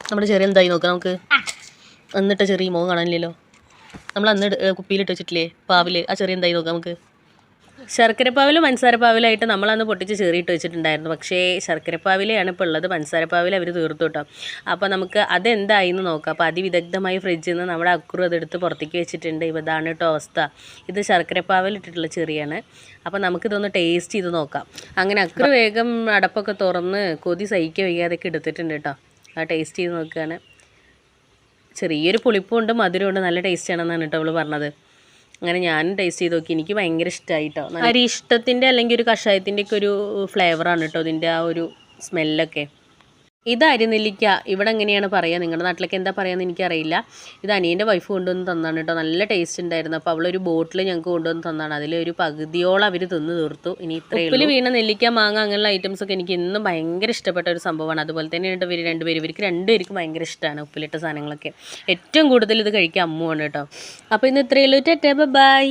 നമ്മുടെ ചെറിയ എന്തായി നോക്കാം നമുക്ക്. എന്നിട്ട് ചെറിയ മുഖം കാണാനില്ലല്ലോ. നമ്മൾ അന്ന് കുപ്പിയിലിട്ട് വെച്ചിട്ടില്ലേ പാവിൽ, ആ ചെറിയ എന്തായി നോക്കാം നമുക്ക്. ശർക്കരപ്പാവിലും പഞ്ചസാരപ്പാവിലായിട്ട് നമ്മളന്ന് പൊട്ടിച്ച് ചെറിയിട്ട് വെച്ചിട്ടുണ്ടായിരുന്നു. പക്ഷേ ശർക്കരപ്പാവിലെയാണ് ഇപ്പോൾ ഉള്ളത്. പഞ്ചസാരപ്പാവിൽ അവർ തീർത്തു കേട്ടോ. അപ്പോൾ നമുക്ക് അതെന്തായി എന്ന് നോക്കാം. അപ്പോൾ അതിവിദഗ്ധമായി ഫ്രിഡ്ജിൽ നിന്ന് നമ്മുടെ അക്കുറു അതെടുത്ത് പുറത്തേക്ക് വെച്ചിട്ടുണ്ട്. ഇതാണ് കേട്ടോ അവസ്ഥ. ഇത് ശർക്കരപ്പാവിലിട്ടിട്ടുള്ള ചെറിയാണ്. അപ്പോൾ നമുക്കിതൊന്ന് ടേസ്റ്റ് ചെയ്ത് നോക്കാം. അങ്ങനെ അക്കുറു വേഗം അടപ്പൊക്കെ തുറന്ന് കൊതി സഹിക്കുക വയ്യാതൊക്കെ എടുത്തിട്ടുണ്ട് കേട്ടോ. ആ ടേസ്റ്റ് ചെയ്ത് നോക്കുകയാണ്. ചെറിയൊരു പുളിപ്പുണ്ട് മധുരമുണ്ട്, നല്ല ടേസ്റ്റ് ആണെന്നാണ് കേട്ടോ അവൾ പറഞ്ഞത്. അങ്ങനെ ഞാനും ടേസ്റ്റ് ചെയ്ത് നോക്കി. എനിക്ക് ഭയങ്കര ഇഷ്ടമായി കേട്ടോ. അരിഷ്ടത്തിൻ്റെ അല്ലെങ്കിൽ ഒരു കഷായത്തിൻ്റെ ഒക്കെ ഒരു ഫ്ലേവറാണ് കേട്ടോ ഇതിൻ്റെ ആ ഒരു സ്മെല്ലൊക്കെ. ഇത് അരിനെല്ലിക്ക, ഇവിടെ എങ്ങനെയാണ് പറയുക, നിങ്ങളുടെ നാട്ടിലേക്ക് എന്താ പറയുകയെന്ന് എനിക്കറിയില്ല. ഇത് അനിയൻ്റെ വൈഫ് കൊണ്ടുവന്ന് തന്നാണ് കേട്ടോ. നല്ല ടേസ്റ്റ് ഉണ്ടായിരുന്നു. അപ്പോൾ അവളൊരു ബോട്ടിൽ ഞങ്ങൾക്ക് കൊണ്ടുവന്ന് തന്നാണ്. അതിലൊരു പകുതിയോളം അവർ തിന്ന് തീർത്തു. ഇനി ഇത്രയും ഉപ്പിൽ വീണ നെല്ലിക്ക, മാങ്ങ അങ്ങനെയുള്ള ഐറ്റംസൊക്കെ എനിക്ക് ഇന്നും ഭയങ്കര ഇഷ്ടപ്പെട്ട ഒരു സംഭവമാണ്. അതുപോലെ തന്നെ ഇവർ രണ്ടുപേർക്കും ഭയങ്കര ഇഷ്ടമാണ് ഉപ്പിലിട്ട സാധനങ്ങളൊക്കെ. ഏറ്റവും കൂടുതൽ ഇത് കഴിക്കുക അമ്മുവാണ് കേട്ടോ. അപ്പോൾ ഇന്ന് ഇത്രയേ ഉള്ളൂ. Tata bye.